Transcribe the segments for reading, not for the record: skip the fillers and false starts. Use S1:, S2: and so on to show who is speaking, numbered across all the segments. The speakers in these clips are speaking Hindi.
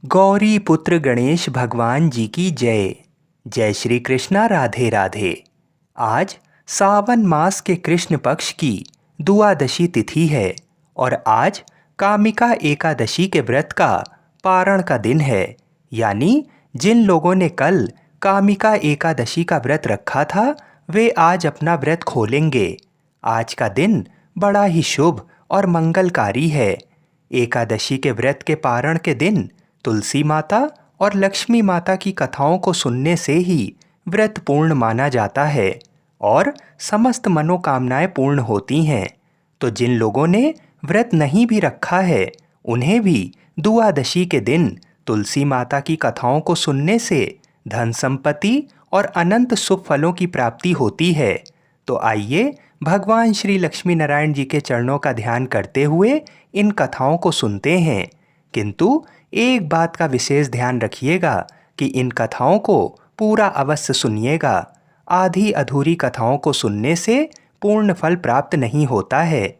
S1: गौरी पुत्र गणेश भगवान जी की जय। जय श्री कृष्णा, राधे राधे। आज सावन मास के कृष्ण पक्ष की द्वादशी तिथि है और आज कामिका एकादशी के व्रत का पारण का दिन है। यानी जिन लोगों ने कल कामिका एकादशी का व्रत रखा था वे आज अपना व्रत खोलेंगे। आज का दिन बड़ा ही शुभ और मंगलकारी है। एकादशी के व्रत के पारण के दिन तुलसी माता और लक्ष्मी माता की कथाओं को सुनने से ही व्रत पूर्ण माना जाता है और समस्त मनोकामनाएं पूर्ण होती हैं। तो जिन लोगों ने व्रत नहीं भी रखा है उन्हें भी द्वादशी के दिन तुलसी माता की कथाओं को सुनने से धन संपत्ति और अनंत शुभ फलों की प्राप्ति होती है। तो आइए भगवान श्री लक्ष्मी नारायण जी के चरणों का ध्यान करते हुए इन कथाओं को सुनते हैं। किंतु एक बात का विशेष ध्यान रखिएगा कि इन कथाओं को पूरा अवश्य सुनिएगा। आधी अधूरी कथाओं को सुनने से पूर्ण फल प्राप्त नहीं होता है।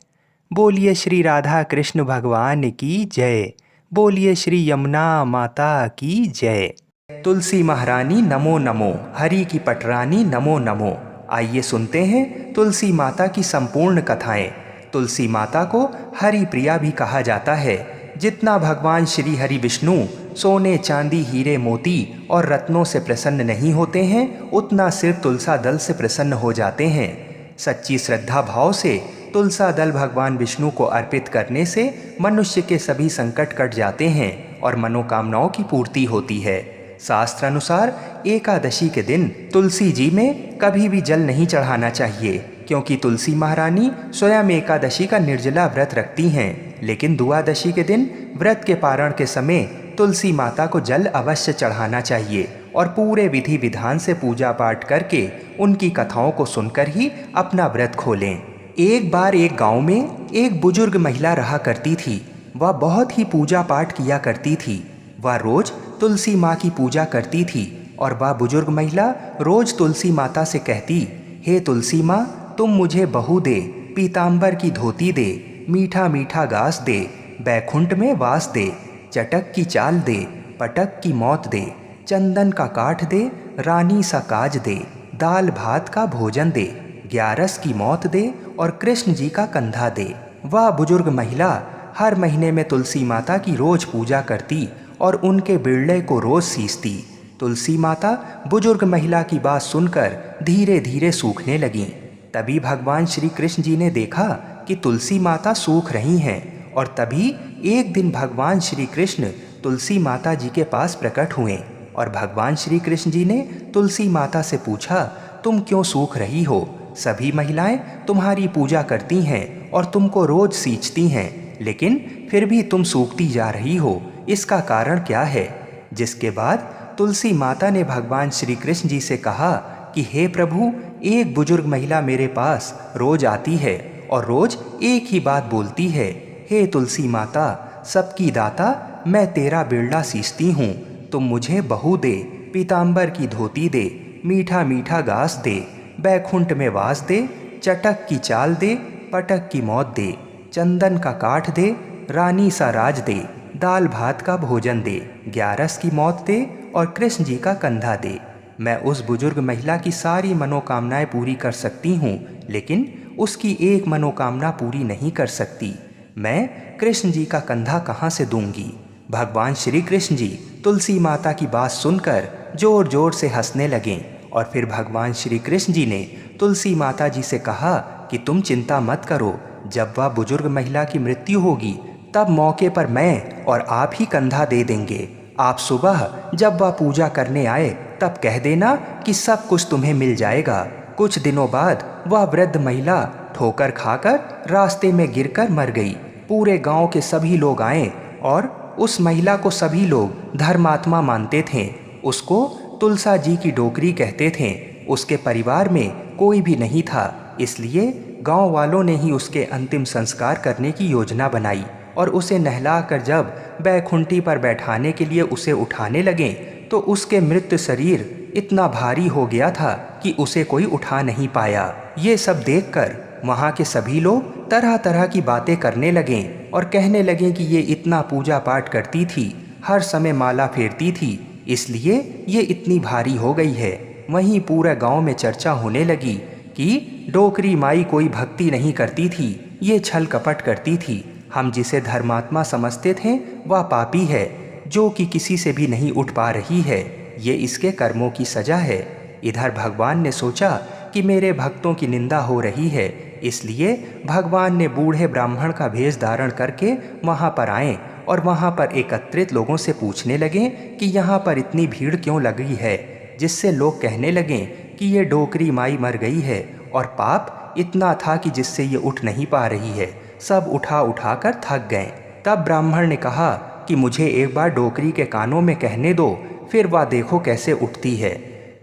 S1: बोलिए श्री राधा कृष्ण भगवान की जय। बोलिए श्री यमुना माता की जय। तुलसी महारानी नमो नमो, हरि की पटरानी नमो नमो। आइए सुनते हैं तुलसी माता की संपूर्ण कथाएं। तुलसी माता को हरि प्रिया भी कहा जाता है। जितना भगवान श्री हरि विष्णु सोने चांदी हीरे मोती और रत्नों से प्रसन्न नहीं होते हैं उतना सिर्फ तुलसा दल से प्रसन्न हो जाते हैं। सच्ची श्रद्धा भाव से तुलसा दल भगवान विष्णु को अर्पित करने से मनुष्य के सभी संकट कट जाते हैं और मनोकामनाओं की पूर्ति होती है। शास्त्र अनुसार एकादशी के दिन तुलसी जी में कभी भी जल नहीं चढ़ाना चाहिए, क्योंकि तुलसी महारानी स्वयं एकादशी का निर्जला व्रत रखती हैं। लेकिन द्वादशी के दिन व्रत के पारण के समय तुलसी माता को जल अवश्य चढ़ाना चाहिए और पूरे विधि विधान से पूजा पाठ करके उनकी कथाओं को सुनकर ही अपना व्रत खोलें। एक बार एक गांव में एक बुजुर्ग महिला रहा करती थी। वह बहुत ही पूजा पाठ किया करती थी। वह रोज तुलसी माँ की पूजा करती थी और वह बुजुर्ग महिला रोज तुलसी माता से कहती, हे तुलसी माँ, तुम मुझे बहू दे, पीताम्बर की धोती दे, मीठा मीठा घास दे, बैकुंठ में वास दे, चटक की चाल दे, पटक की मौत दे, चंदन का काठ दे, रानी सा काज दे, दाल भात का भोजन दे, ग्यारस की मौत दे और कृष्ण जी का कंधा दे। वह बुजुर्ग महिला हर महीने में तुलसी माता की रोज पूजा करती और उनके बिरले को रोज सींचती। तुलसी माता बुजुर्ग महिला की बात सुनकर धीरे धीरे सूखने लगीं। तभी भगवान श्री कृष्ण जी ने देखा कि तुलसी माता सूख रही हैं और तभी एक दिन भगवान श्री कृष्ण तुलसी माता जी के पास प्रकट हुए और भगवान श्री कृष्ण जी ने तुलसी माता से पूछा, तुम क्यों सूख रही हो? सभी महिलाएं तुम्हारी पूजा करती हैं और तुमको रोज सींचती हैं, लेकिन फिर भी तुम सूखती जा रही हो, इसका कारण क्या है? जिसके बाद तुलसी माता ने भगवान श्री कृष्ण जी से कहा कि हे प्रभु, एक बुजुर्ग महिला मेरे पास रोज आती है और रोज एक ही बात बोलती है, हे तुलसी माता, सबकी दाता, मैं तेरा बिरला सींचती हूँ, तुम मुझे बहू दे, पीताम्बर की धोती दे, मीठा मीठा घास दे, बैकुंठ में वास दे, चटक की चाल दे, पटक की मौत दे, चंदन का काठ दे, रानी सा राज दे, दाल भात का भोजन दे, ग्यारस की मौत दे और कृष्ण जी का कंधा दे। मैं उस बुजुर्ग महिला की सारी मनोकामनाएं पूरी कर सकती हूँ, लेकिन उसकी एक मनोकामना पूरी नहीं कर सकती। मैं कृष्ण जी का कंधा कहाँ से दूंगी? भगवान श्री कृष्ण जी तुलसी माता की बात सुनकर जोर जोर से हंसने लगे और फिर भगवान श्री कृष्ण जी ने तुलसी माता जी से कहा कि तुम चिंता मत करो, जब वह बुजुर्ग महिला की मृत्यु होगी तब मौके पर मैं और आप ही कंधा दे देंगे। आप सुबह जब वह पूजा करने आए तब कह देना कि सब कुछ तुम्हें मिल जाएगा। कुछ दिनों बाद वह वृद्ध महिला ठोकर खाकर रास्ते में गिरकर मर गई। पूरे गांव के सभी लोग आए और उस महिला को सभी लोग धर्मात्मा मानते थे। उसको तुलसा जी की डोकरी कहते थे। उसके परिवार में कोई भी नहीं था, इसलिए गांव वालों ने ही उसके अंतिम संस्कार करने की योजना बनाई और उसे नहलाकर जब बैकुंठी पर बैठाने के लिए उसे उठाने लगे तो उसके मृत शरीर इतना भारी हो गया था कि उसे कोई उठा नहीं पाया। ये सब देखकर वहाँ के सभी लोग तरह तरह की बातें करने लगे और कहने लगे कि ये इतना पूजा पाठ करती थी, हर समय माला फेरती थी, इसलिए ये इतनी भारी हो गई है। वहीं पूरे गांव में चर्चा होने लगी कि डोकरी माई कोई भक्ति नहीं करती थी, ये छल कपट करती थी। हम जिसे धर्मात्मा समझते थे वह पापी है, जो कि किसी से भी नहीं उठ पा रही है। ये इसके कर्मों की सजा है। इधर भगवान ने सोचा कि मेरे भक्तों की निंदा हो रही है, इसलिए भगवान ने बूढ़े ब्राह्मण का भेष धारण करके वहाँ पर आए और वहाँ पर एकत्रित लोगों से पूछने लगे कि यहाँ पर इतनी भीड़ क्यों लगी है, जिससे लोग कहने लगे कि ये डोकरी माई मर गई है और पाप इतना था कि जिससे ये उठ नहीं पा रही है। सब उठा उठा कर थक गए। तब ब्राह्मण ने कहा कि मुझे एक बार डोकरी के कानों में कहने दो, फिर वह देखो कैसे उठती है।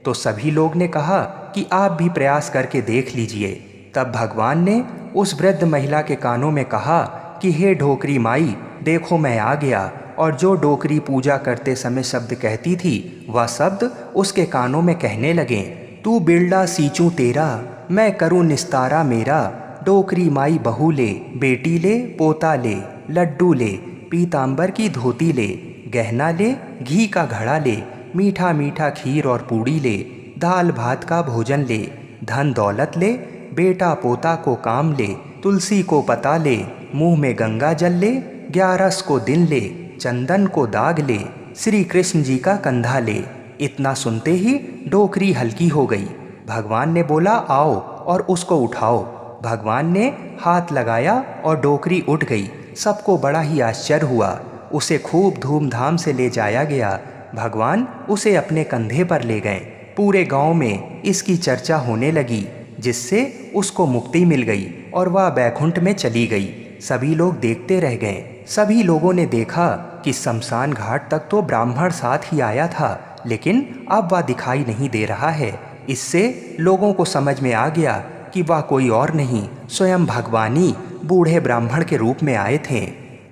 S1: तो सभी लोग ने कहा कि आप भी प्रयास करके देख लीजिए। तब भगवान ने उस वृद्ध महिला के कानों में कहा कि हे डोकरी माई, देखो मैं आ गया। और जो डोकरी पूजा करते समय शब्द कहती थी वह शब्द उसके कानों में कहने लगे, तू बिरला सींचूं तेरा, मैं करूं निस्तारा मेरा। डोकरी माई बहू ले, बेटी ले, पोता ले, लड्डू ले, पीतांबर की धोती ले, गहना ले, घी का घड़ा ले, मीठा मीठा खीर और पूड़ी ले, दाल भात का भोजन ले, धन दौलत ले, बेटा पोता को काम ले, तुलसी को पता ले, मुंह में गंगा जल ले, 11 को दिन ले, चंदन को दाग ले, श्री कृष्ण जी का कंधा ले। इतना सुनते ही डोकरी हल्की हो गई। भगवान ने बोला आओ और उसको उठाओ। भगवान ने हाथ लगाया और डोकरी उठ गई। सबको बड़ा ही आश्चर्य हुआ। उसे खूब धूमधाम से ले जाया गया। भगवान उसे अपने कंधे पर ले गए। पूरे गांव में इसकी चर्चा होने लगी, जिससे उसको मुक्ति मिल गई और वह बैकुंठ में चली गई। सभी लोग देखते रह गए। सभी लोगों ने देखा कि शमशान घाट तक तो ब्राह्मण साथ ही आया था, लेकिन अब वह दिखाई नहीं दे रहा है। इससे लोगों को समझ में आ गया कि वह कोई और नहीं, स्वयं भगवान ही बूढ़े ब्राह्मण के रूप में आए थे।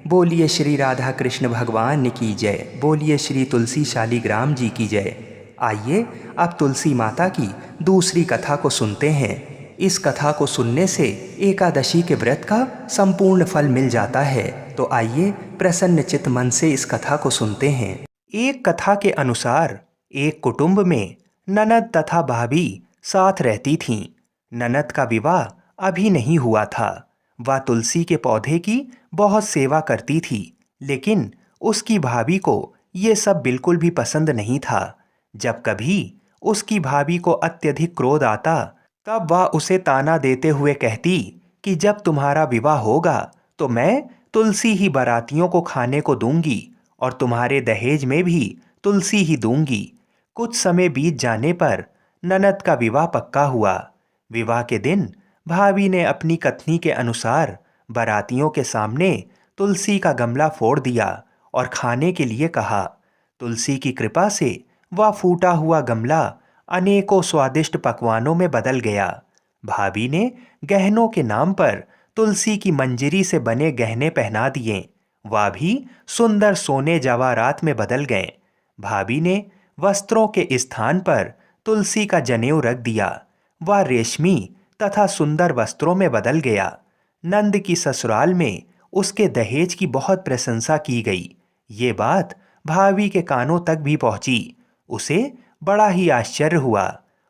S1: बोलिए श्री राधा कृष्ण भगवान की जय। बोलिए श्री तुलसी शालिग्राम जी की जय। आइए अब तुलसी माता की दूसरी कथा को सुनते हैं। इस कथा को सुनने से एकादशी के व्रत का संपूर्ण फल मिल जाता है। तो आइए प्रसन्न चित्त मन से इस कथा को सुनते हैं। एक कथा के अनुसार एक कुटुंब में ननद तथा भाभी साथ रहती थीं। ननद का विवाह अभी नहीं हुआ था। वह तुलसी के पौधे की बहुत सेवा करती थी, लेकिन उसकी भाभी को ये सब बिल्कुल भी पसंद नहीं था। जब कभी उसकी भाभी को अत्यधिक क्रोध आता, तब वह उसे ताना देते हुए कहती कि जब तुम्हारा विवाह होगा तो मैं तुलसी ही बारातियों को खाने को दूंगी और तुम्हारे दहेज में भी तुलसी ही दूंगी। कुछ समय बीत जाने पर ननद का विवाह पक्का हुआ। विवाह के दिन भाभी ने अपनी कथनी के अनुसार बारातियों के सामने तुलसी का गमला फोड़ दिया और खाने के लिए कहा। तुलसी की कृपा से वह फूटा हुआ गमला अनेकों स्वादिष्ट पकवानों में बदल गया। भाभी ने गहनों के नाम पर तुलसी की मंजरी से बने गहने पहना दिए। वह भी सुंदर सोने जवाहरात में बदल गए। भाभी ने वस्त्रों के स्थान पर तुलसी का जनेऊ रख दिया। वह रेशमी तथा सुंदर वस्त्रों में बदल गया। नंद की ससुराल में उसके दहेज की बहुत प्रशंसा की गई। ये बात भाभी के कानों तक भी पहुंची। उसे बड़ा ही आश्चर्य हुआ।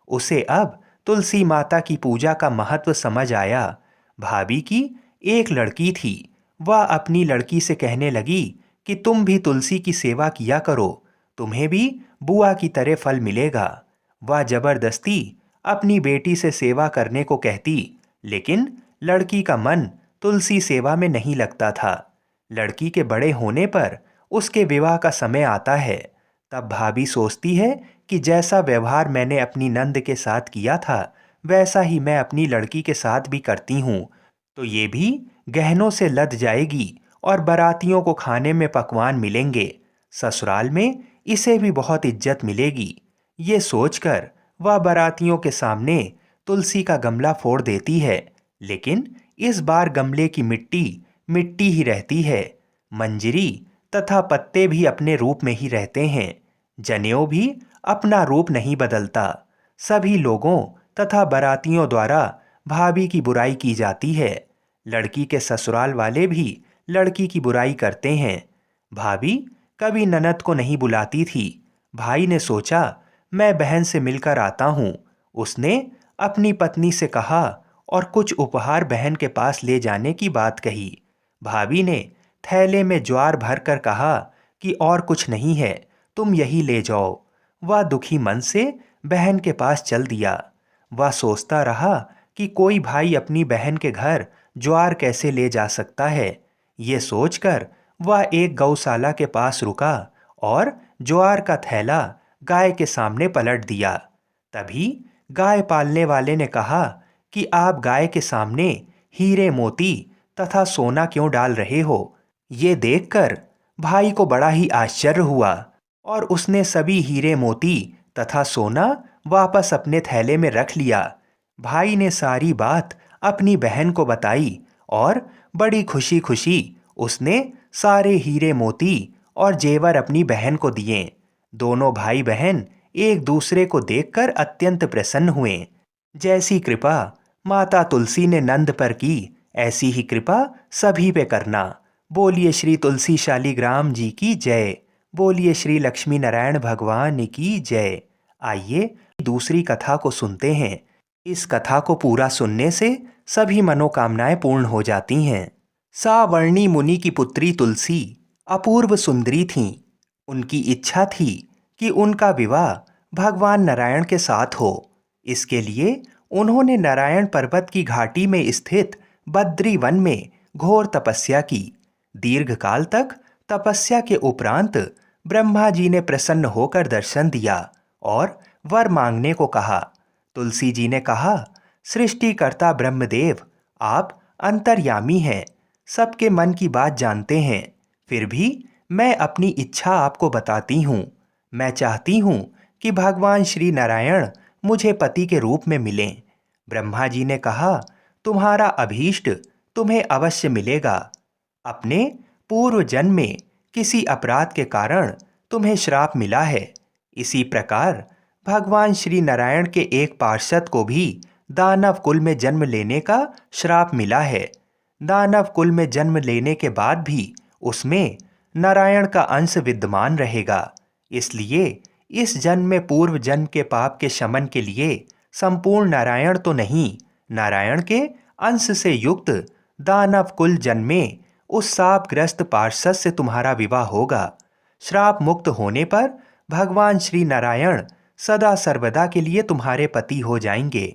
S1: उसे अब तुलसी माता की पूजा का महत्व समझ आया। भाभी की एक लड़की थी। वह अपनी लड़की से कहने लगी कि तुम भी तुलसी की सेवा किया करो, तुम्हें भी बुआ की तरह फल मिलेगा। वह जबरदस्ती अपनी बेटी से सेवा करने को कहती, लेकिन लड़की का मन तुलसी सेवा में नहीं लगता था। लड़की के बड़े होने पर उसके विवाह का समय आता है। तब भाभी सोचती है कि जैसा व्यवहार मैंने अपनी नंद के साथ किया था, वैसा ही मैं अपनी लड़की के साथ भी करती हूँ, तो ये भी गहनों से लद जाएगी और बारातियों को खाने में पकवान मिलेंगे। ससुराल में इसे भी बहुत इज्जत मिलेगी। ये सोचकर वह बारातियों के सामने तुलसी का गमला फोड़ देती है, लेकिन इस बार गमले की मिट्टी मिट्टी ही रहती है। मंजरी तथा पत्ते भी अपने रूप में ही रहते हैं। जनेऊ भी अपना रूप नहीं बदलता। सभी लोगों तथा बारातियों द्वारा भाभी की बुराई की जाती है। लड़की के ससुराल वाले भी लड़की की बुराई करते हैं। भाभी कभी ननद को नहीं बुलाती थी। भाई ने सोचा मैं बहन से मिलकर आता हूँ। उसने अपनी पत्नी से कहा और कुछ उपहार बहन के पास ले जाने की बात कही। भाभी ने थैले में ज्वार भर कर कहा कि और कुछ नहीं है, तुम यही ले जाओ। वह दुखी मन से बहन के पास चल दिया। वह सोचता रहा कि कोई भाई अपनी बहन के घर ज्वार कैसे ले जा सकता है। ये सोचकर वह एक गौशाला के पास रुका और ज्वार का थैला गाय के सामने पलट दिया। तभी गाय पालने वाले ने कहा कि आप गाय के सामने हीरे मोती तथा सोना क्यों डाल रहे हो। ये देखकर भाई को बड़ा ही आश्चर्य हुआ और उसने सभी हीरे मोती तथा सोना वापस अपने थैले में रख लिया। भाई ने सारी बात अपनी बहन को बताई और बड़ी खुशी खुशी उसने सारे हीरे मोती और जेवर अपनी बहन को दिए। दोनों भाई बहन एक दूसरे को देखकर अत्यंत प्रसन्न हुए। जैसी कृपा माता तुलसी ने नंद पर की, ऐसी ही कृपा सभी पे करना। बोलिए श्री तुलसी शालीग्राम जी की जय। बोलिए श्री लक्ष्मी नारायण भगवान की जय। आइए दूसरी कथा को सुनते हैं। इस कथा को पूरा सुनने से सभी मनोकामनाएं पूर्ण हो जाती हैं। सावर्णी मुनि की पुत्री तुलसी अपूर्व सुंदरी थीं। उनकी इच्छा थी कि उनका विवाह भगवान नारायण के साथ हो। इसके लिए उन्होंने नारायण पर्वत की घाटी में स्थित बद्री वन में घोर तपस्या की। दीर्घकाल तक तपस्या के उपरांत ब्रह्मा जी ने प्रसन्न होकर दर्शन दिया और वर मांगने को कहा। तुलसी जी ने कहा, सृष्टिकर्ता ब्रह्मदेव, आप अंतर्यामी हैं, सबके मन की बात जानते हैं। फिर भी मैं अपनी इच्छा आपको बताती हूँ। मैं चाहती हूँ कि भगवान श्री नारायण मुझे पति के रूप में मिलें। ब्रह्मा जी ने कहा, तुम्हारा अभीष्ट तुम्हें अवश्य मिलेगा। अपने पूर्व जन्म में किसी अपराध के कारण तुम्हें श्राप मिला है। इसी प्रकार भगवान श्री नारायण के एक पार्षद को भी दानव कुल में जन्म लेने का श्राप मिला है। दानव कुल में जन्म लेने के बाद भी उसमें नारायण का अंश विद्यमान रहेगा। इसलिए इस जन्म में पूर्व जन्म के पाप के शमन के लिए संपूर्ण नारायण तो नहीं, नारायण के अंश से युक्त दानव कुल जन्म में उस शापग्रस्त पार्षद से तुम्हारा विवाह होगा। श्राप मुक्त होने पर भगवान श्री नारायण सदा सर्वदा के लिए तुम्हारे पति हो जाएंगे।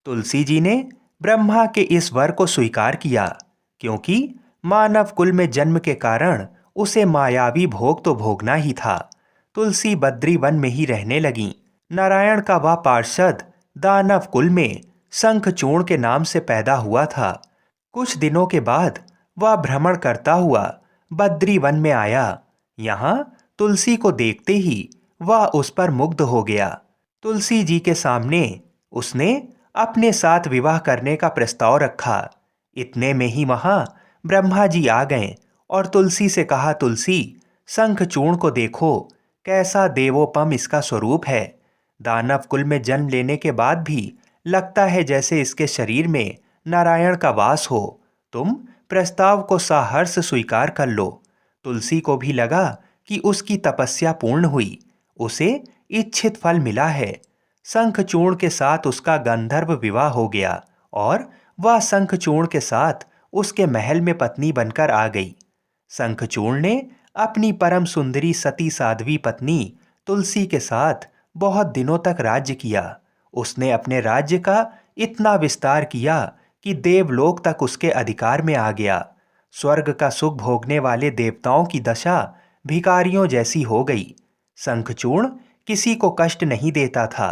S1: तुलसी जी ने ब्रह्मा के इस वर को स्वीकार किया, क्योंकि मानव कुल में जन्म के कारण उसे मायावी भोग तो भोगना ही था। तुलसी बद्री वन में ही रहने लगी। नारायण का वह पार्षद दानव कुल में शंखचूर्ण के नाम से पैदा हुआ था। कुछ दिनों के बाद वह भ्रमण करता हुआ बद्री वन में आया। यहाँ तुलसी को देखते ही वह उस पर मुग्ध हो गया। तुलसी जी के सामने उसने अपने साथ विवाह करने का प्रस्ताव रखा। इतने में ही वहां ब्रह्मा जी आ गए और तुलसी से कहा, तुलसी, शंखचूर्ण को देखो, कैसा देवोपम इसका स्वरूप है। दानव कुल में जन्म लेने के बाद भी लगता है जैसे इसके शरीर में नारायण का वास हो। तुम प्रस्ताव को साहर्ष स्वीकार कर लो। तुलसी को भी लगा कि उसकी तपस्या पूर्ण हुई, उसे इच्छित फल मिला है। शंखचूर्ण के साथ उसका गंधर्व विवाह हो गया और वह शंखचूर्ण के साथ उसके महल में पत्नी बनकर आ गई। शंखचूर्ण ने अपनी परम सुंदरी सती साध्वी पत्नी तुलसी के साथ बहुत दिनों तक राज्य किया। उसने अपने राज्य का इतना विस्तार किया कि देवलोक तक उसके अधिकार में आ गया। स्वर्ग का सुख भोगने वाले देवताओं की दशा भिखारियों जैसी हो गई। शंखचूर्ण किसी को कष्ट नहीं देता था,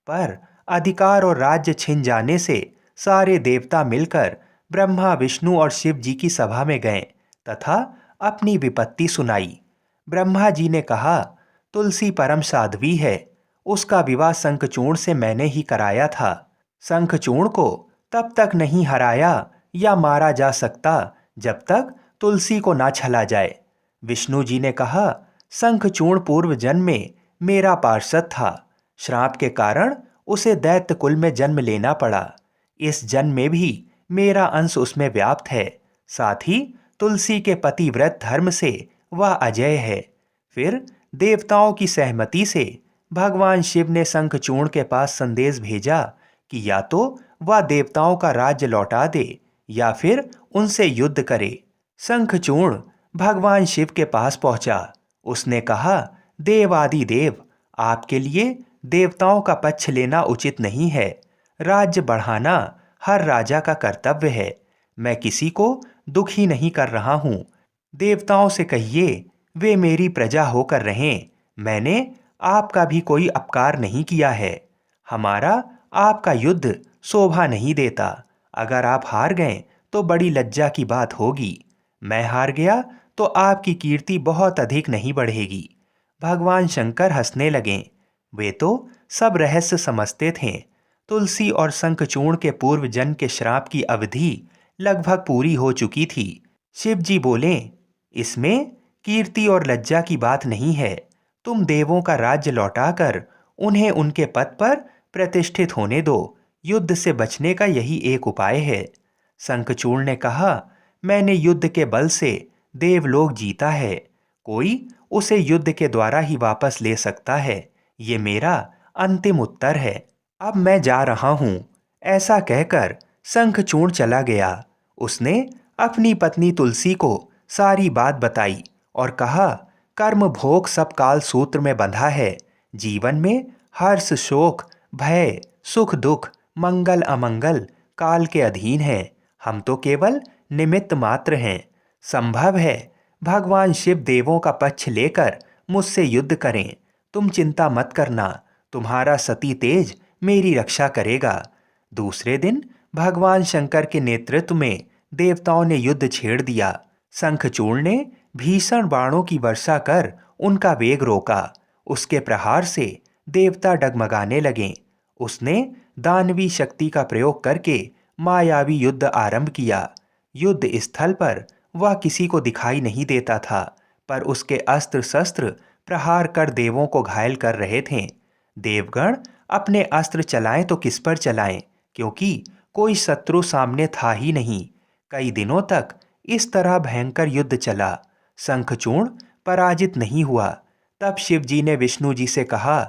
S1: पर अधिकार और राज्य छिन जाने से सारे देवता मिलकर ब्रह्मा, विष्णु और शिव जी की सभा में गए तथा अपनी विपत्ति सुनाई। ब्रह्मा जी ने कहा, तुलसी परम साध्वी है, उसका विवाह शंखचूर्ण से मैंने ही कराया था। शंखचूर्ण को तब तक नहीं हराया या मारा जा सकता जब तक तुलसी को ना छला जाए। विष्णु जी ने कहा, शंखचूर्ण पूर्व जन्म में मेरा पार्षद था। श्राप के कारण उसे दैत्य कुल में जन्म लेना पड़ा। इस जन्म में भी मेरा अंश उसमें व्याप्त है। साथ ही तुलसी के पतिव्रत धर्म से वह अजय है। फिर देवताओं की सहमति से भगवान शिव ने शंखचूर्ण के पास संदेश भेजा कि या तो वह देवताओं का राज्य लौटा दे या फिर उनसे युद्ध करे। शंखचूर्ण भगवान शिव के पास पहुंचा। उसने कहा, देव आदि देव, आपके लिए देवताओं का पक्ष लेना उचित नहीं है। राज्य बढ़ाना हर राजा का कर्तव्य है। मैं किसी को दुखी नहीं कर रहा हूँ। देवताओं से कहिए वे मेरी प्रजा होकर रहें। मैंने आपका भी कोई अपकार नहीं किया है। हमारा आपका युद्ध शोभा नहीं देता। अगर आप हार गए तो बड़ी लज्जा की बात होगी। मैं हार गया तो आपकी कीर्ति बहुत अधिक नहीं बढ़ेगी। भगवान शंकर हंसने लगे। वे तो सब रहस्य समझते थे। तुलसी और शंखचूर्ण के पूर्व जन्म के श्राप की अवधि लगभग पूरी हो चुकी थी। शिव जी बोले, इसमें कीर्ति और लज्जा की बात नहीं है। तुम देवों का राज्य लौटाकर उन्हें उनके पद पर प्रतिष्ठित होने दो। युद्ध से बचने का यही एक उपाय है। शंखचूर्ण ने कहा, मैंने युद्ध के बल से देवलोक जीता है। कोई उसे युद्ध के द्वारा ही वापस ले सकता है। ये मेरा अंतिम उत्तर है। अब मैं जा रहा हूँ। ऐसा कहकर शंखचूर्ण चला गया। उसने अपनी पत्नी तुलसी को सारी बात बताई और कहा, कर्म भोग सब काल सूत्र में बंधा है। जीवन में हर्ष शोक भय सुख दुख मंगल अमंगल काल के अधीन है। हम तो केवल निमित्त मात्र हैं। संभव है भगवान शिव देवों का पक्ष लेकर मुझसे युद्ध करें। तुम चिंता मत करना। तुम्हारा सती तेज मेरी रक्षा करेगा। दूसरे दिन भगवान शंकर के नेतृत्व में देवताओं ने युद्ध छेड़ दिया। शंखचूर्ण ने भीषण बाणों की वर्षा कर उनका वेग रोका। उसके प्रहार से देवता डगमगाने लगे। उसने दानवी शक्ति का प्रयोग करके मायावी युद्ध आरंभ किया। युद्ध स्थल पर वह किसी को दिखाई नहीं देता था, पर उसके अस्त्र शस्त्र प्रहार कर देवों को घायल कर रहे थे। देवगण अपने अस्त्र चलाएं तो किस पर चलाएं, क्योंकि कोई शत्रु सामने था ही नहीं। कई दिनों तक इस तरह भयंकर युद्ध चला। शंखचूर्ण पराजित नहीं हुआ। तब शिव जी ने विष्णु जी से कहा,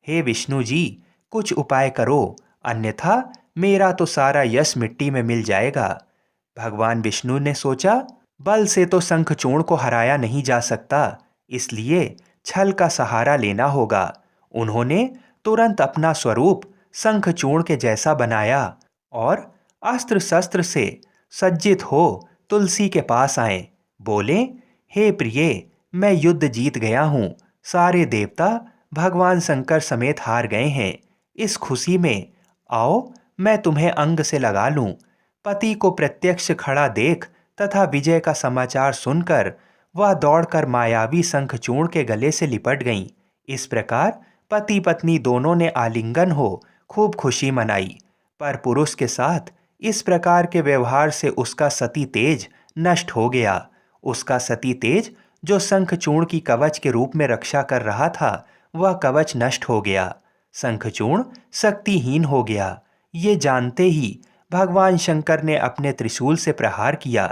S1: हे विष्णु जी, कुछ उपाय करो, अन्यथा मेरा तो सारा यश मिट्टी में मिल जाएगा। भगवान विष्णु ने सोचा, बल से तो शंखचूर्ण को हराया नहीं जा सकता, इसलिए छल का सहारा लेना होगा। उन्होंने तुरंत अपना स्वरूप शंखचूर्ण के जैसा बनाया और अस्त्र शस्त्र से सज्जित हो तुलसी के पास आए। बोले, हे प्रिय, मैं युद्ध जीत गया हूँ। सारे देवता भगवान शंकर समेत हार गए हैं। इस खुशी में आओ मैं तुम्हें अंग से लगा लूं। पति को प्रत्यक्ष खड़ा देख तथा विजय का समाचार सुनकर वह दौड़कर मायावी शंखचूर्ण के गले से लिपट गईं। इस प्रकार पति पत्नी दोनों ने आलिंगन हो खूब खुशी मनाई। पर पुरुष के साथ इस प्रकार के व्यवहार से उसका सती तेज नष्ट हो गया। उसका सती तेज जो शंखचूर्ण की कवच के रूप में रक्षा कर रहा था, वह कवच नष्ट हो गया। शंखचूर्ण शक्तिहीन हो गया। ये जानते ही भगवान शंकर ने अपने त्रिशूल से प्रहार किया।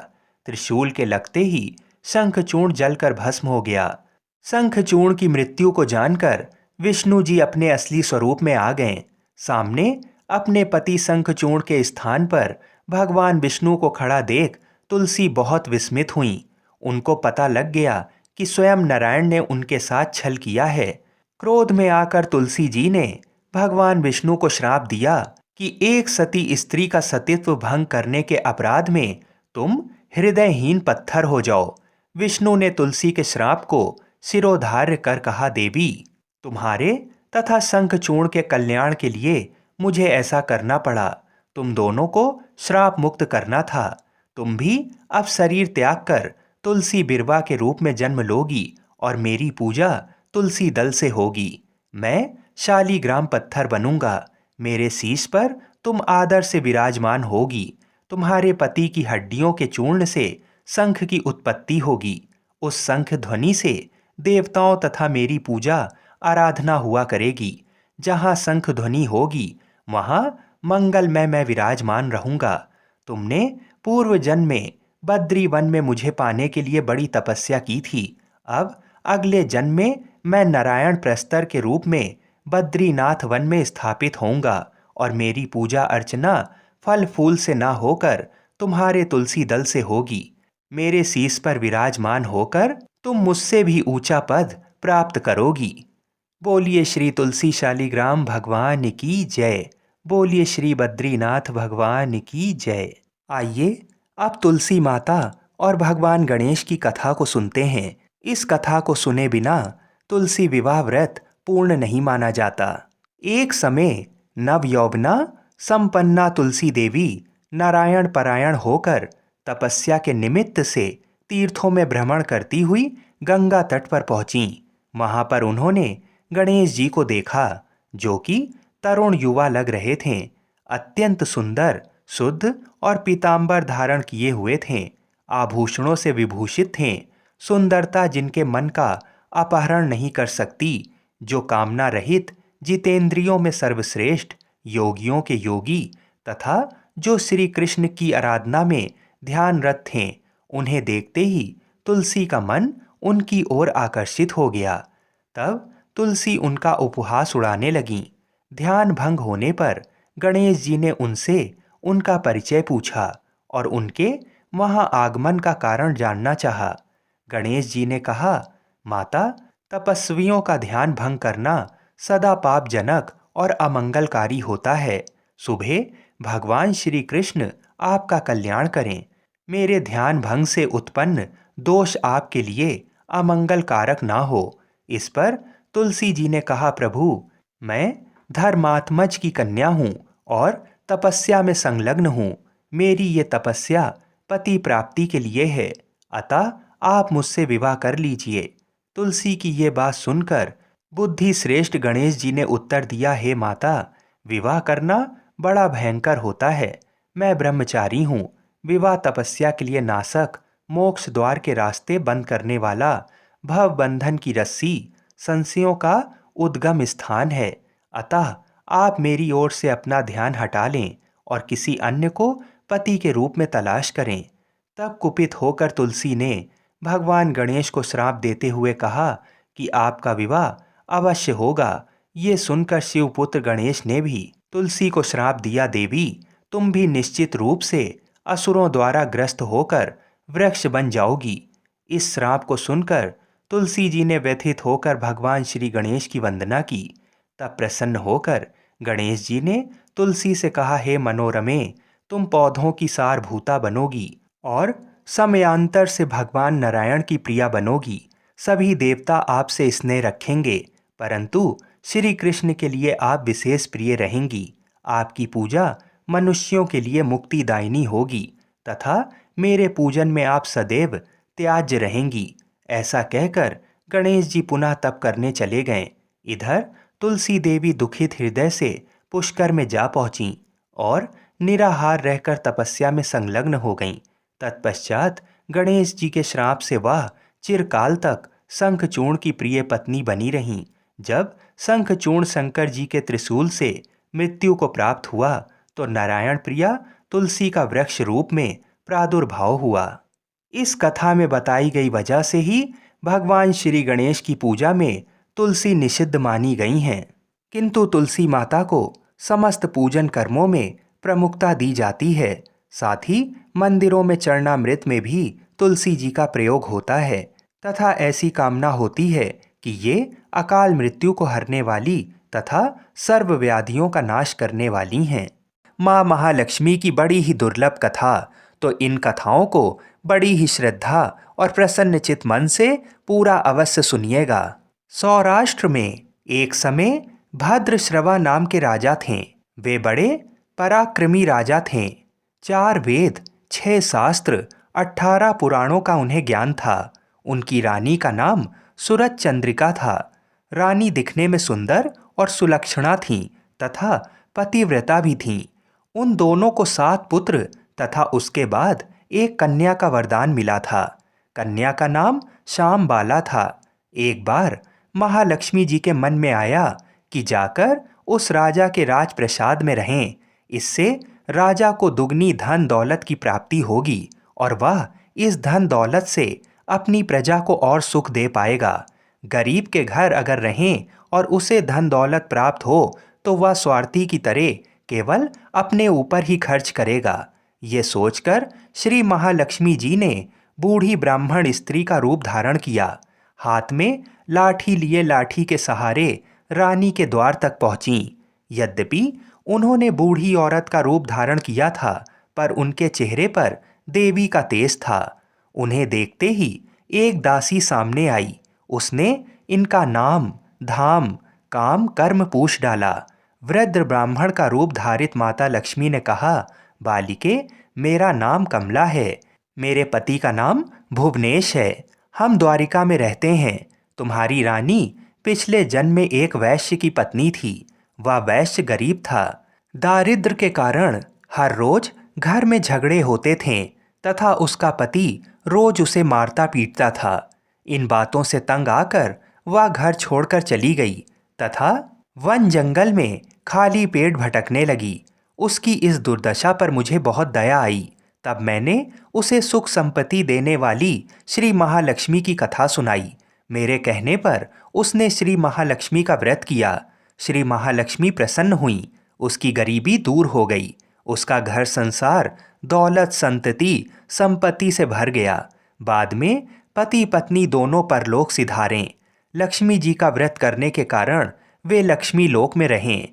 S1: त्रिशूल के लगते ही शंखचूर्ण जलकर भस्म हो गया। शंखचूर्ण की मृत्यु को जानकर विष्णु जी अपने असली स्वरूप में आ गए। सामने अपने पति शंखचूर्ण के स्थान पर भगवान विष्णु को खड़ा देख तुलसी बहुत विस्मित हुई। उनको पता लग गया कि स्वयं नारायण ने उनके साथ छल किया है। क्रोध में आकर तुलसी जी ने भगवान विष्णु को श्राप दिया कि एक सती स्त्री का सतीत्व भंग करने के अपराध में तुम हृदयहीन पत्थर हो जाओ। विष्णु ने तुलसी के श्राप को सिरोधार्य कर कहा, देवी, तुम्हारे तथा शंखचूर्ण के कल्याण के लिए मुझे ऐसा करना पड़ा। तुम दोनों को श्राप मुक्त करना था। तुम भी अब शरीर त्याग कर तुलसी बिरवा के रूप में जन्म लोगी और मेरी पूजा तुलसी दल से होगी। मैं शालीग्राम पत्थर बनूंगा। मेरे शीश पर तुम आदर से विराजमान होगी। तुम्हारे पति की हड्डियों के चूर्ण से शंख की उत्पत्ति होगी। उस शंख ध्वनि से देवताओं तथा मेरी पूजा आराधना हुआ करेगी। जहाँ शंख ध्वनि होगी वहाँ मंगलमय मैं विराजमान रहूंगा। तुमने पूर्व जन्म में बद्री वन में मुझे पाने के लिए बड़ी तपस्या की थी। अब अगले जन्म में मैं नारायण प्रस्तर के रूप में बद्रीनाथ वन में स्थापित होऊंगा और मेरी पूजा अर्चना फल फूल से ना होकर तुम्हारे तुलसी दल से होगी। मेरे शीश पर विराजमान होकर तुम मुझसे भी ऊंचा पद प्राप्त करोगी। बोलिए श्री तुलसी शालिग्राम भगवान की जय। बोलिए श्री बद्रीनाथ भगवान की जय। आइए अब तुलसी माता और भगवान गणेश की कथा को सुनते हैं। इस कथा को सुने बिना तुलसी विवाह व्रत पूर्ण नहीं माना जाता। एक समय नवयौवना संपन्ना तुलसी देवी नारायण परायण होकर तपस्या के निमित्त से तीर्थों में भ्रमण करती हुई गंगा तट पर पहुंची। वहां पर उन्होंने गणेश जी को देखा, जो कि तरुण युवा लग रहे थे। अत्यंत सुंदर, शुद्ध और पीतांबर धारण किए हुए थे। आभूषणों से विभूषित थे। सुंदरता जिनके मन का अपहरण नहीं कर सकती, जो कामना रहित, जितेंद्रियों में सर्वश्रेष्ठ, योगियों के योगी तथा जो श्री कृष्ण की आराधना में ध्यानरत थे। उन्हें देखते ही तुलसी का मन उनकी ओर आकर्षित हो गया। तब तुलसी उनका उपहास उड़ाने लगीं। ध्यान भंग होने पर गणेश जी ने उनसे उनका परिचय पूछा और उनके वहां आगमन का कारण जानना चाहा। गणेश जी ने कहा, माता, तपस्वियों का ध्यान भंग करना सदा पापजनक और अमंगलकारी होता है। सुबह भगवान श्री कृष्ण आपका कल्याण करें। मेरे ध्यान भंग से उत्पन्न दोष आपके लिए अमंगल कारक ना हो। इस पर तुलसी जी ने कहा, प्रभु, मैं धर्मात्मज की कन्या हूँ और तपस्या में संलग्न हूँ। मेरी ये तपस्या पति प्राप्ति के लिए है, अतः आप मुझसे विवाह कर लीजिए। तुलसी की ये बात सुनकर बुद्धि श्रेष्ठ गणेश जी ने उत्तर दिया, हे माता, विवाह करना बड़ा भयंकर होता है। मैं ब्रह्मचारी हूँ। विवाह तपस्या के लिए नासक, मोक्ष द्वार के रास्ते बंद करने वाला, भव बंधन की रस्सी, संशयों का उद्गम स्थान है। अतः आप मेरी ओर से अपना ध्यान हटा लें और किसी अन्य को पति के रूप में तलाश करें। तब कुपित होकर तुलसी ने भगवान गणेश को श्राप देते हुए कहा कि आपका विवाह अवश्य होगा। ये सुनकर शिवपुत्र गणेश ने भी तुलसी को श्राप दिया, देवी, तुम भी निश्चित रूप से असुरों द्वारा ग्रस्त होकर वृक्ष बन जाओगी। इस श्राप को सुनकर तुलसी जी ने व्यथित होकर भगवान श्री गणेश की वंदना की। तब प्रसन्न होकर गणेश जी ने तुलसी से कहा, हे मनोरमे, तुम पौधों की सारभूता बनोगी और समयांतर से भगवान नारायण की प्रिया बनोगी। सभी देवता आपसे स्नेह रखेंगे, परंतु श्री कृष्ण के लिए आप विशेष प्रिय रहेंगी। आपकी पूजा मनुष्यों के लिए मुक्तिदायिनी होगी तथा मेरे पूजन में आप सदैव त्याज्य रहेंगी। ऐसा कहकर गणेश जी पुनः तप करने चले गए। इधर तुलसी देवी दुखित हृदय से पुष्कर में जा पहुंची और निराहार रहकर तपस्या में संलग्न हो गईं। तत्पश्चात गणेश जी के श्राप से वह चिरकाल तक शंखचूर्ण की प्रिय पत्नी बनी रहीं। जब शंखचूर्ण शंकर जी के त्रिशूल से मृत्यु को प्राप्त हुआ तो नारायण प्रिया तुलसी का वृक्ष रूप में प्रादुर्भाव हुआ। इस कथा में बताई गई वजह से ही भगवान श्री गणेश की पूजा में तुलसी निषिद्ध मानी गई हैं, किंतु तुलसी माता को समस्त पूजन कर्मों में प्रमुखता दी जाती है। साथ ही मंदिरों में चरणामृत में भी तुलसी जी का प्रयोग होता है तथा ऐसी कामना होती है कि ये अकाल मृत्यु को हरने वाली तथा सर्व व्याधियों का नाश करने वाली हैं। माँ महालक्ष्मी की बड़ी ही दुर्लभ कथा, तो इन कथाओं को बड़ी ही श्रद्धा और प्रसन्नचित मन से पूरा अवश्य सुनिएगा। सौराष्ट्र में एक समय भद्रश्रवा नाम के राजा थे। वे बड़े पराक्रमी राजा थे। 4 वेद, 6 शास्त्र, 18 पुराणों का उन्हें ज्ञान था। उनकी रानी का नाम सूरज चंद्रिका था। रानी दिखने में सुंदर और सुलक्षणा थीं तथा पतिव्रता भी थीं। उन दोनों को 7 पुत्र तथा उसके बाद एक कन्या का वरदान मिला था। कन्या का नाम श्यामबाला था। एक बार महालक्ष्मी जी के मन में आया कि जाकर उस राजा के राजप्रसाद में रहें। इससे राजा को दुगनी धन दौलत की प्राप्ति होगी और वह इस धन दौलत से अपनी प्रजा को और सुख दे पाएगा। गरीब के घर अगर रहें और उसे धन दौलत प्राप्त हो तो वह स्वार्थी की तरह केवल अपने ऊपर ही खर्च करेगा। ये सोचकर श्री महालक्ष्मी जी ने बूढ़ी ब्राह्मण स्त्री का रूप धारण किया। हाथ में लाठी लिए लाठी के सहारे रानी के द्वार तक पहुंची। यद्यपि उन्होंने बूढ़ी औरत का रूप धारण किया था, पर उनके चेहरे पर देवी का तेज था। उन्हें देखते ही एक दासी सामने आई। उसने इनका नाम, धाम, काम, कर्म पूछ डाला। वृद्ध ब्राह्मण का रूप धारित माता लक्ष्मी ने कहा, बालिके, मेरा नाम कमला है। मेरे पति का नाम भुवनेश है। हम द्वारिका में रहते हैं। तुम्हारी रानी पिछले जन्म में एक वैश्य की पत्नी थी। वह वैश्य गरीब था। दारिद्र्य के कारण हर रोज घर में झगड़े होते थे तथा उसका पति रोज उसे मारता पीटता था। इन बातों से तंग आकर वह घर छोड़कर चली गई तथा वन जंगल में खाली पेट भटकने लगी। उसकी इस दुर्दशा पर मुझे बहुत दया आई। तब मैंने उसे सुख संपत्ति देने वाली श्री महालक्ष्मी की कथा सुनाई। मेरे कहने पर उसने श्री महालक्ष्मी का व्रत किया। श्री महालक्ष्मी प्रसन्न हुई। उसकी गरीबी दूर हो गई। उसका घर संसार दौलत संतति संपत्ति से भर गया। बाद में पति पत्नी दोनों परलोक सिधारे। लक्ष्मी जी का व्रत करने के कारण वे लक्ष्मी लोक में रहें।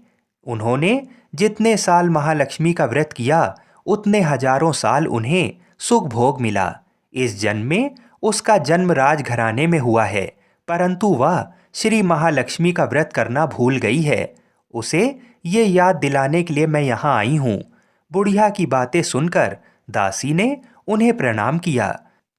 S1: उन्होंने जितने साल महालक्ष्मी का व्रत किया उतने हजारों साल उन्हें सुख भोग मिला। इस जन्म में उसका जन्म राजघराने में हुआ है, परंतु वह श्री महालक्ष्मी का व्रत करना भूल गई है। उसे ये याद दिलाने के लिए मैं यहाँ आई हूँ। बुढ़िया की बातें सुनकर दासी ने उन्हें प्रणाम किया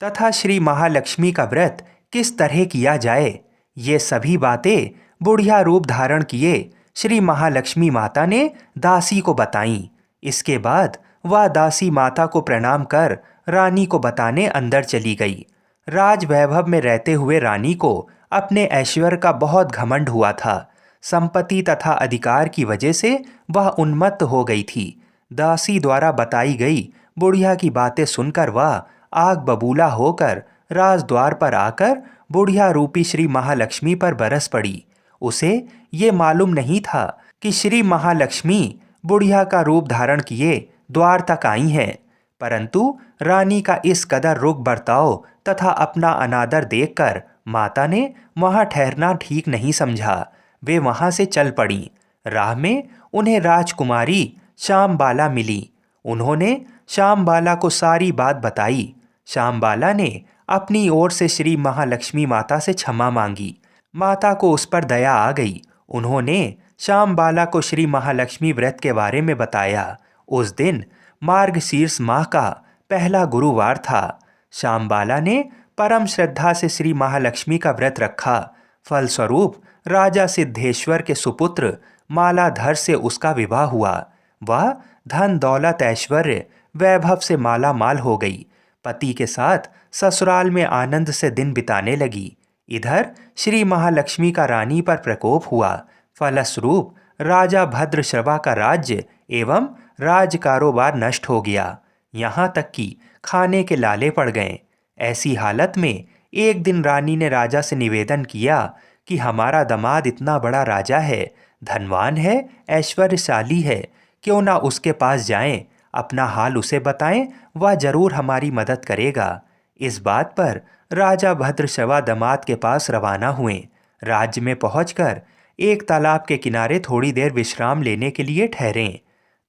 S1: तथा श्री महालक्ष्मी का व्रत किस तरह किया जाए, ये सभी बातें बुढ़िया रूप धारण किए श्री महालक्ष्मी माता ने दासी को बताईं। इसके बाद वह दासी माता को प्रणाम कर रानी को बताने अंदर चली गई। राज वैभव में रहते हुए रानी को अपने ऐश्वर्य का बहुत घमंड हुआ था। संपत्ति तथा अधिकार की वजह से वह उन्मत्त हो गई थी। दासी द्वारा बताई गई बुढ़िया की बातें सुनकर वह आग बबूला होकर राजद्वार पर आकर बुढ़िया रूपी श्री महालक्ष्मी पर बरस पड़ी। उसे ये मालूम नहीं था कि श्री महालक्ष्मी बुढ़िया का रूप धारण किए द्वार तक आई हैं, परंतु रानी का इस कदर रुख बर्ताव तथा अपना अनादर देखकर माता ने वहां ठहरना ठीक नहीं समझा। वे वहां से चल पड़ी। राह में उन्हें राजकुमारी श्यामबाला मिली। उन्होंने श्यामबाला को सारी बात बताई। श्यामबाला ने अपनी ओर से श्री महालक्ष्मी माता से क्षमा मांगी। माता को उस पर दया आ गई। उन्होंने श्यामबाला को श्री महालक्ष्मी व्रत के बारे में बताया। उस दिन मार्गशीर्ष माह का पहला गुरुवार था। श्यामबाला ने परम श्रद्धा से श्री महालक्ष्मी का व्रत रखा। फलस्वरूप राजा सिद्धेश्वर के सुपुत्र मालाधर से उसका विवाह हुआ। वह धन दौलत ऐश्वर्य वैभव से माला माल हो गई। पति के साथ ससुराल में आनंद से दिन बिताने लगी। इधर श्री महालक्ष्मी का रानी पर प्रकोप हुआ। फलस्वरूप राजा भद्रश्रवा का राज्य एवं राज कारोबार नष्ट हो गया। यहाँ तक कि खाने के लाले पड़ गए। ऐसी हालत में एक दिन रानी ने राजा से निवेदन किया कि हमारा दामाद इतना बड़ा राजा है, धनवान है, ऐश्वर्यशाली है, क्यों ना उसके पास जाएं, अपना हाल उसे बताएं, वह जरूर हमारी मदद करेगा। इस बात पर राजा भद्रश्रवा दामाद के पास रवाना हुए। राज्य में पहुंचकर एक तालाब के किनारे थोड़ी देर विश्राम लेने के लिए ठहरे।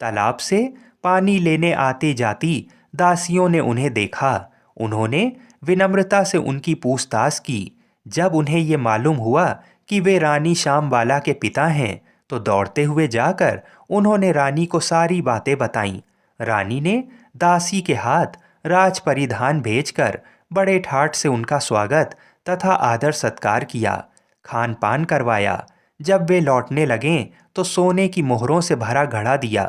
S1: तालाब से पानी लेने आती जाती दासियों ने उन्हें देखा। उन्होंने विनम्रता से उनकी पूछताछ की। जब उन्हें ये मालूम हुआ कि वे रानी श्यामबाला के पिता हैं, तो दौड़ते हुए जाकर उन्होंने रानी को सारी बातें बताईं। रानी ने दासी के हाथ राज परिधान भेजकर बड़े ठाट से उनका स्वागत तथा आदर सत्कार किया, खान पान करवाया। जब वे लौटने लगे तो सोने की मोहरों से भरा घड़ा दिया।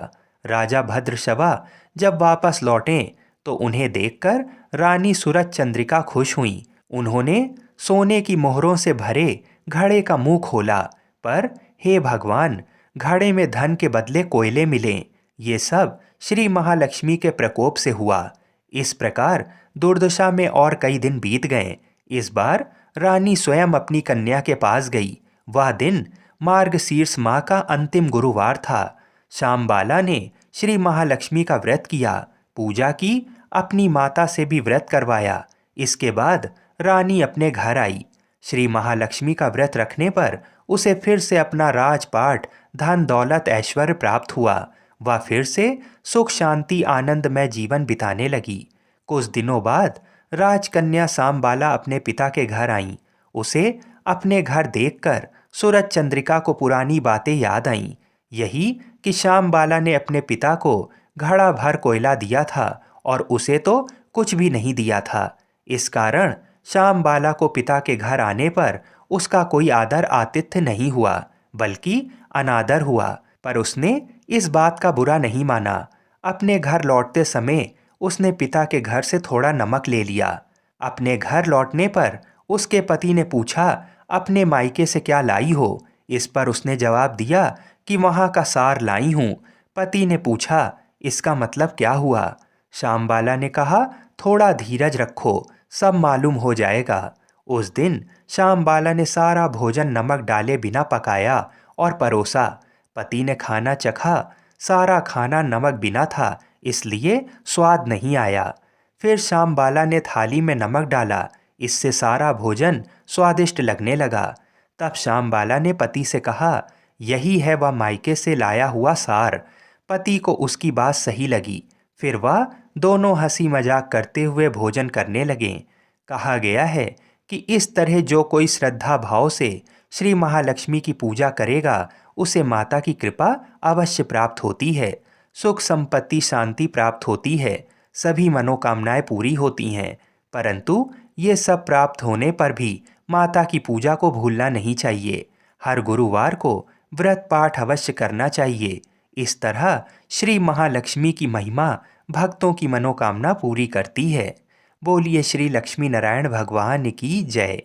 S1: राजा भद्रश्रवा जब वापस लौटे तो उन्हें देखकर रानी सूरज चंद्रिका खुश हुई। उन्होंने सोने की मोहरों से भरे घड़े का मुंह खोला, पर हे भगवान, घड़े में धन के बदले कोयले मिले। ये सब श्री महालक्ष्मी के प्रकोप से हुआ। इस प्रकार दुर्दशा में और कई दिन बीत गए। इस बार रानी स्वयं अपनी कन्या के पास गई। वह दिन मार्गशीर्ष माह का अंतिम गुरुवार था। श्यामबाला ने श्री महालक्ष्मी का व्रत किया, पूजा की, अपनी माता से भी व्रत करवाया। इसके बाद रानी अपने घर आई। श्री महालक्ष्मी का व्रत रखने पर उसे फिर से अपना राजपाट, धन दौलत, ऐश्वर्य प्राप्त हुआ। वह फिर से सुख शांति आनंदमय जीवन बिताने लगी। कुछ दिनों बाद राजकन्या श्यामबाला अपने पिता के घर आईं। उसे अपने घर देखकर सूरज चंद्रिका को पुरानी बातें याद आईं। यही कि श्यामबाला ने अपने पिता को घड़ा भर कोयला दिया था और उसे तो कुछ भी नहीं दिया था। इस कारण श्यामबाला को पिता के घर आने पर उसका कोई आदर आतिथ्य नहीं हुआ, बल्कि अनादर हुआ। पर उसने इस बात का बुरा नहीं माना। अपने घर लौटते समय उसने पिता के घर से थोड़ा नमक ले लिया। अपने घर लौटने पर उसके पति ने पूछा, अपने मायके से क्या लाई हो? इस पर उसने जवाब दिया कि वहाँ का सार लाई हूँ। पति ने पूछा, इसका मतलब क्या हुआ? श्यामबाला ने कहा, थोड़ा धीरज रखो, सब मालूम हो जाएगा। उस दिन श्यामबाला ने सारा भोजन नमक डाले बिना पकाया और परोसा। पति ने खाना चखा। सारा खाना नमक बिना था, इसलिए स्वाद नहीं आया। फिर श्यामबाला ने थाली में नमक डाला। इससे सारा भोजन स्वादिष्ट लगने लगा। तब श्यामबाला ने पति से कहा, यही है वह मायके से लाया हुआ सार। पति को उसकी बात सही लगी। फिर वह दोनों हंसी मजाक करते हुए भोजन करने लगे। कहा गया है कि इस तरह जो कोई श्रद्धा भाव से श्री महालक्ष्मी की पूजा करेगा, उसे माता की कृपा अवश्य प्राप्त होती है। सुख संपत्ति शांति प्राप्त होती है। सभी मनोकामनाएं पूरी होती हैं। परंतु ये सब प्राप्त होने पर भी माता की पूजा को भूलना नहीं चाहिए। हर गुरुवार को व्रत पाठ अवश्य करना चाहिए। इस तरह श्री महालक्ष्मी की महिमा भक्तों की मनोकामना पूरी करती है। बोलिए श्री लक्ष्मी नारायण भगवान की जय।